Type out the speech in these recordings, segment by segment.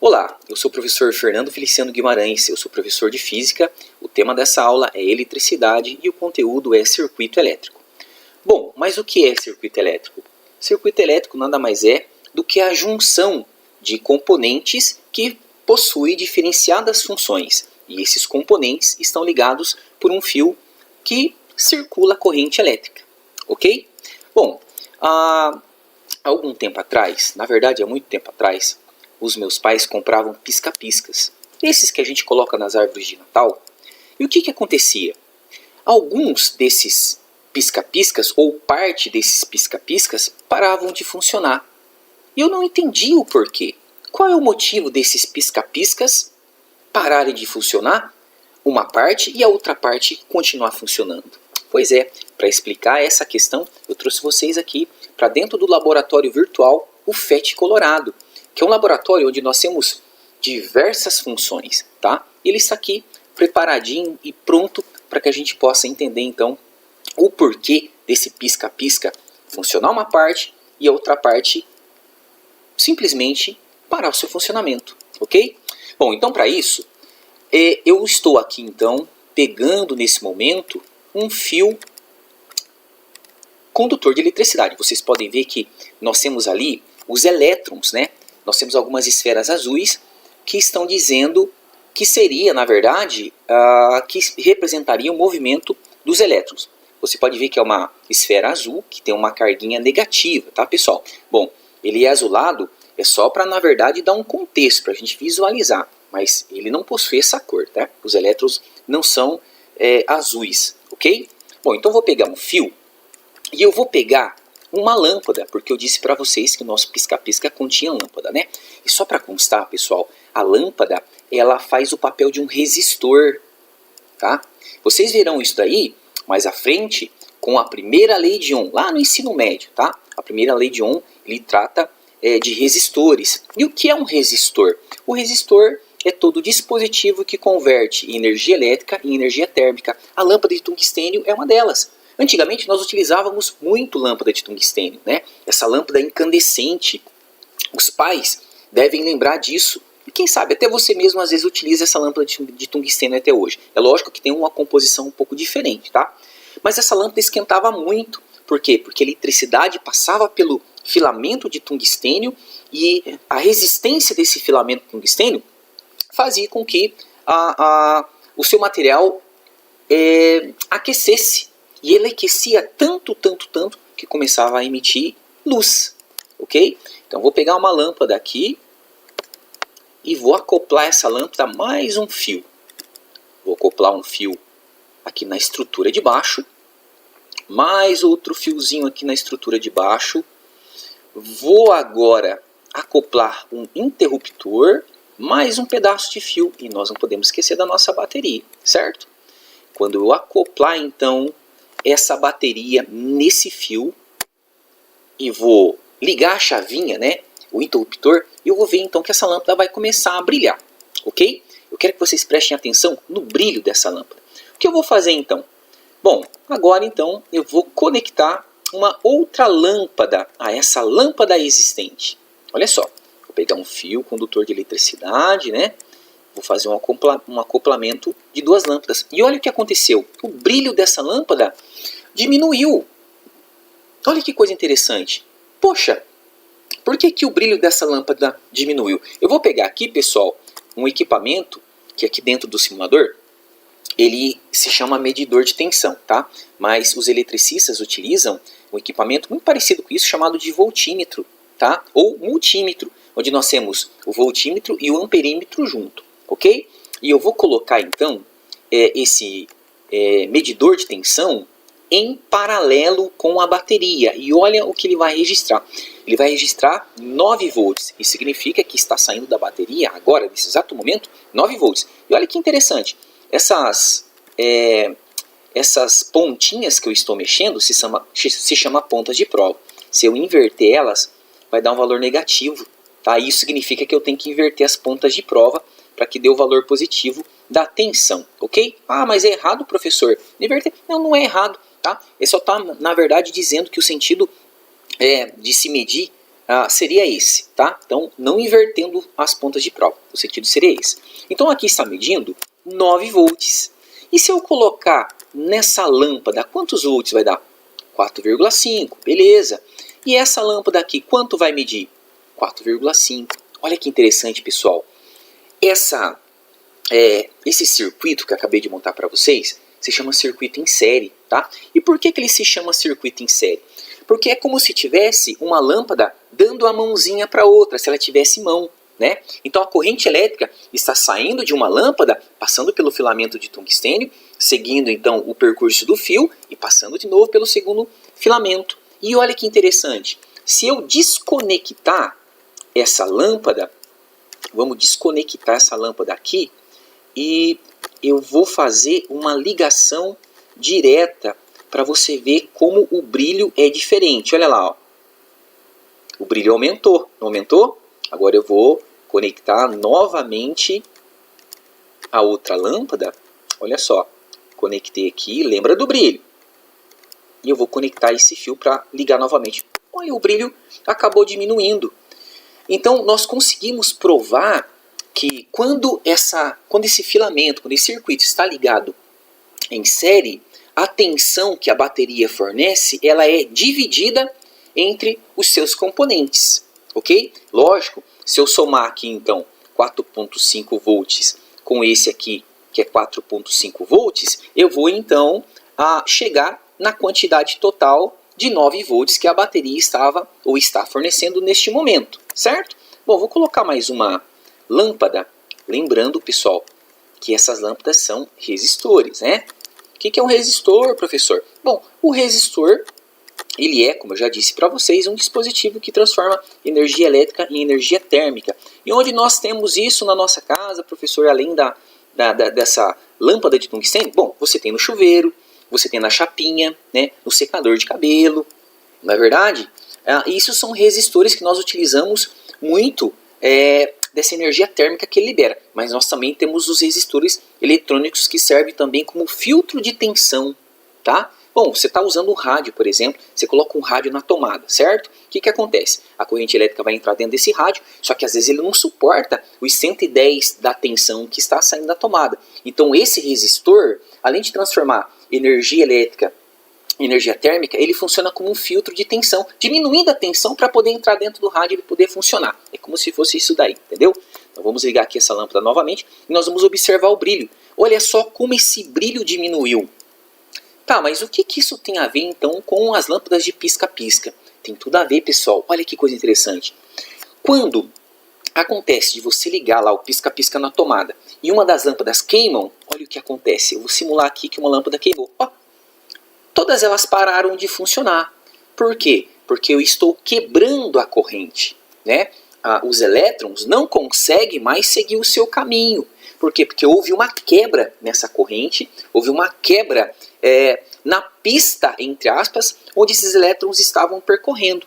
Olá, eu sou o professor Fernando Feliciano Guimarães, eu sou professor de Física, o tema dessa aula é eletricidade e o conteúdo é circuito elétrico. Bom, mas o que é circuito elétrico? Circuito elétrico nada mais é do que a junção de componentes que possui diferenciadas funções. E esses componentes estão ligados por um fio que circula a corrente elétrica, ok? Bom, há algum tempo atrás, na verdade há muito tempo atrás, os meus pais compravam pisca-piscas, esses que a gente coloca nas árvores de Natal. E o que acontecia? Alguns desses pisca-piscas, ou parte desses pisca-piscas, paravam de funcionar. E eu não entendi o porquê. Qual é o motivo desses pisca-piscas pararem de funcionar, uma parte, e a outra parte continuar funcionando? Pois é, para explicar essa questão, eu trouxe vocês aqui para dentro do laboratório virtual, o FET Colorado, que é um laboratório onde nós temos diversas funções, tá? Ele está aqui preparadinho e pronto para que a gente possa entender então o porquê desse pisca-pisca funcionar uma parte e a outra parte simplesmente parar o seu funcionamento, ok? Bom, então para isso, eu estou aqui então pegando nesse momento um fio condutor de eletricidade. Vocês podem ver que nós temos ali os elétrons, né? Nós temos algumas esferas azuis que estão dizendo que seria, na verdade, que representaria o movimento dos elétrons. Você pode ver que é uma esfera azul que tem uma carguinha negativa, tá, pessoal? Bom, ele é azulado, é só para, na verdade, dar um contexto, para a gente visualizar. Mas ele não possui essa cor, tá? Os elétrons não são azuis, ok? Bom, então eu vou pegar um fio e eu vou pegar uma lâmpada, porque eu disse para vocês que o nosso pisca-pisca continha lâmpada, né? E só para constar, pessoal, a lâmpada, ela faz o papel de um resistor, tá? Vocês verão isso daí mais à frente com a primeira lei de Ohm, lá no ensino médio, tá? A primeira lei de Ohm, ele trata de resistores. E o que é um resistor? O resistor é todo dispositivo que converte energia elétrica em energia térmica. A lâmpada de tungstênio é uma delas. Antigamente nós utilizávamos muito lâmpada de tungstênio, né? Essa lâmpada incandescente. Os pais devem lembrar disso. E quem sabe até você mesmo às vezes utiliza essa lâmpada de tungstênio até hoje. É lógico que tem uma composição um pouco diferente, tá? Mas essa lâmpada esquentava muito. Por quê? Porque a eletricidade passava pelo filamento de tungstênio e a resistência desse filamento de tungstênio fazia com que o seu material aquecesse. E ele aquecia tanto, que começava a emitir luz, ok? Então vou pegar uma lâmpada aqui e vou acoplar essa lâmpada a mais um fio. Vou acoplar um fio aqui na estrutura de baixo, mais outro fiozinho aqui na estrutura de baixo. Vou agora acoplar um interruptor, mais um pedaço de fio, e nós não podemos esquecer da nossa bateria, certo? Quando eu acoplar então essa bateria nesse fio e vou ligar a chavinha, né, o interruptor, e eu vou ver então que essa lâmpada vai começar a brilhar, ok? Eu quero que vocês prestem atenção no brilho dessa lâmpada. O que eu vou fazer então? Bom, agora então eu vou conectar uma outra lâmpada a essa lâmpada existente. Olha só, vou pegar um fio condutor de eletricidade, né? Vou fazer um acoplamento de duas lâmpadas. E olha o que aconteceu. O brilho dessa lâmpada diminuiu. Olha que coisa interessante. Poxa, por que o brilho dessa lâmpada diminuiu? Eu vou pegar aqui, pessoal, um equipamento que aqui dentro do simulador, ele se chama medidor de tensão, tá? Mas os eletricistas utilizam um equipamento muito parecido com isso, chamado de voltímetro, tá? Ou multímetro, onde nós temos o voltímetro e o amperímetro junto. Ok? E eu vou colocar então esse medidor de tensão em paralelo com a bateria. E olha o que ele vai registrar. Ele vai registrar 9 volts. Isso significa que está saindo da bateria agora, nesse exato momento, 9 volts. E olha que interessante. Essas pontinhas que eu estou mexendo se chama pontas de prova. Se eu inverter elas, vai dar um valor negativo. Tá? Isso significa que eu tenho que inverter as pontas de prova para que dê o valor positivo da tensão, ok? Ah, mas é errado, professor. Inverter? Não, não é errado, tá? Ele só está, na verdade, dizendo que o sentido de se medir seria esse, tá? Então, não invertendo as pontas de prova, o sentido seria esse. Então, aqui está medindo 9 volts. E se eu colocar nessa lâmpada, quantos volts vai dar? 4,5, beleza. E essa lâmpada aqui, quanto vai medir? 4,5. Olha que interessante, pessoal. Esse circuito que eu acabei de montar para vocês se chama circuito em série, tá? E por que ele se chama circuito em série? Porque é como se tivesse uma lâmpada dando a mãozinha para outra, se ela tivesse mão, né? Então a corrente elétrica está saindo de uma lâmpada, passando pelo filamento de tungstênio, seguindo então o percurso do fio e passando de novo pelo segundo filamento. E olha que interessante, se eu desconectar essa lâmpada, vamos desconectar essa lâmpada aqui e eu vou fazer uma ligação direta para você ver como o brilho é diferente. Olha lá, ó. O brilho aumentou, não aumentou? Agora eu vou conectar novamente a outra lâmpada. Olha só, conectei aqui, lembra do brilho. E eu vou conectar esse fio para ligar novamente. Olha, o brilho acabou diminuindo. Então nós conseguimos provar que quando esse filamento, quando esse circuito está ligado em série, a tensão que a bateria fornece, ela é dividida entre os seus componentes, ok? Lógico, se eu somar aqui então 4,5 volts com esse aqui, que é 4,5 volts, eu vou então chegar na quantidade total de 9 volts que a bateria estava ou está fornecendo neste momento, certo? Bom, vou colocar mais uma lâmpada, lembrando, pessoal, que essas lâmpadas são resistores, né? O que é um resistor, professor? Bom, o resistor, ele é, como eu já disse para vocês, um dispositivo que transforma energia elétrica em energia térmica. E onde nós temos isso na nossa casa, professor, além dessa lâmpada de tungstênio? Bom, você tem no chuveiro, você tem na chapinha, né, no secador de cabelo, não é verdade? Isso são resistores que nós utilizamos muito dessa energia térmica que ele libera. Mas nós também temos os resistores eletrônicos que servem também como filtro de tensão, tá? Bom, você está usando um rádio, por exemplo, você coloca um rádio na tomada, certo? O que acontece? A corrente elétrica vai entrar dentro desse rádio, só que às vezes ele não suporta os 110 da tensão que está saindo da tomada. Então esse resistor, além de transformar energia elétrica energia térmica, ele funciona como um filtro de tensão, diminuindo a tensão para poder entrar dentro do rádio e ele poder funcionar. É como se fosse isso daí, entendeu? Então vamos ligar aqui essa lâmpada novamente e nós vamos observar o brilho. Olha só como esse brilho diminuiu. Tá, mas o que isso tem a ver então com as lâmpadas de pisca-pisca? Tem tudo a ver, pessoal. Olha que coisa interessante. Quando acontece de você ligar lá o pisca-pisca na tomada e uma das lâmpadas queimam, olha o que acontece. Eu vou simular aqui que uma lâmpada queimou. Ó, todas elas pararam de funcionar. Por quê? Porque eu estou quebrando a corrente, né? Os elétrons não conseguem mais seguir o seu caminho. Por quê? Porque houve uma quebra nessa corrente, houve uma quebra na pista, entre aspas, onde esses elétrons estavam percorrendo.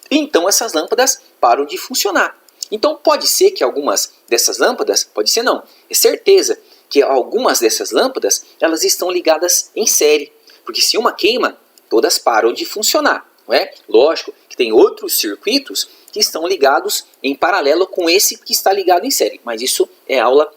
Então essas lâmpadas param de funcionar. Então pode ser que algumas dessas lâmpadas, pode ser não, é certeza que algumas dessas lâmpadas elas estão ligadas em série. Porque se uma queima, todas param de funcionar, não é? Lógico que tem outros circuitos que estão ligados em paralelo com esse que está ligado em série. Mas isso é aula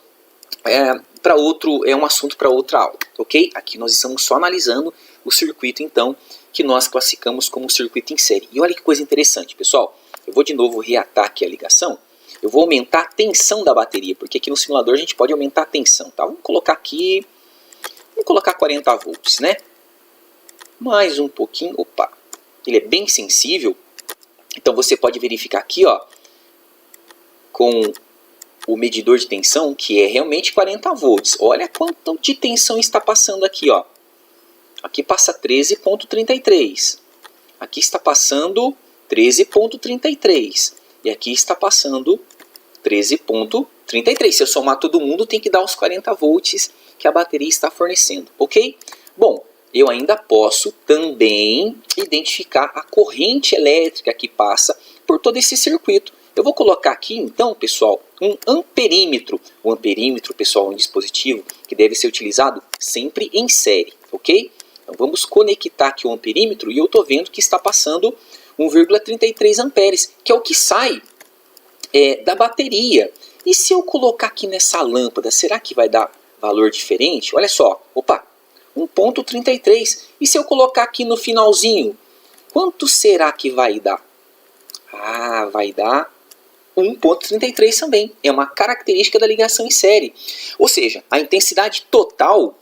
para outro, é um assunto para outra aula, ok? Aqui nós estamos só analisando o circuito, então, que nós classificamos como circuito em série. E olha que coisa interessante, pessoal. Eu vou de novo reatar aqui a ligação. Eu vou aumentar a tensão da bateria, porque aqui no simulador a gente pode aumentar a tensão, tá? Vamos colocar aqui, vamos colocar 40 volts, né? Mais um pouquinho, opa, ele é bem sensível, então você pode verificar aqui, ó, com o medidor de tensão, que é realmente 40 volts, olha quanto de tensão está passando aqui, ó, aqui passa 13,33, aqui está passando 13,33, e aqui está passando 13,33, se eu somar todo mundo tem que dar os 40 volts que a bateria está fornecendo, ok? Bom, eu ainda posso também identificar a corrente elétrica que passa por todo esse circuito. Eu vou colocar aqui, então, pessoal, um amperímetro. O amperímetro, pessoal, é um dispositivo que deve ser utilizado sempre em série, ok? Então, vamos conectar aqui o amperímetro e eu estou vendo que está passando 1,33 amperes, que é o que sai da bateria. E se eu colocar aqui nessa lâmpada, será que vai dar valor diferente? Olha só, opa, 1,33. E se eu colocar aqui no finalzinho, quanto será que vai dar? Ah, vai dar 1,33 também. É uma característica da ligação em série. Ou seja, a intensidade total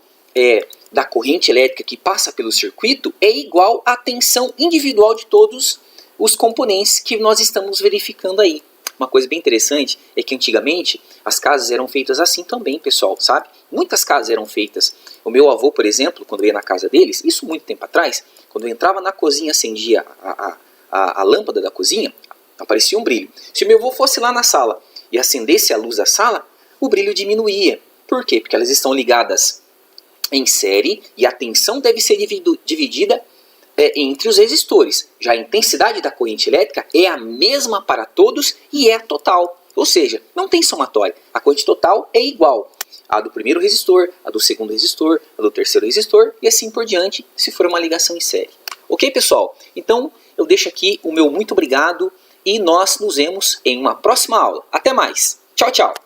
da corrente elétrica que passa pelo circuito é igual à tensão individual de todos os componentes que nós estamos verificando aí. Uma coisa bem interessante é que antigamente as casas eram feitas assim também, pessoal, sabe? Muitas casas eram feitas. O meu avô, por exemplo, quando eu ia na casa deles, isso muito tempo atrás, quando eu entrava na cozinha, acendia a lâmpada da cozinha, aparecia um brilho. Se o meu avô fosse lá na sala e acendesse a luz da sala, o brilho diminuía. Por quê? Porque elas estão ligadas em série e a tensão deve ser dividida entre os resistores. Já a intensidade da corrente elétrica é a mesma para todos e é total. Ou seja, não tem somatória. A corrente total é igual à do primeiro resistor, à do segundo resistor, à do terceiro resistor e assim por diante, se for uma ligação em série. Ok, pessoal? Então, eu deixo aqui o meu muito obrigado e nós nos vemos em uma próxima aula. Até mais. Tchau, tchau.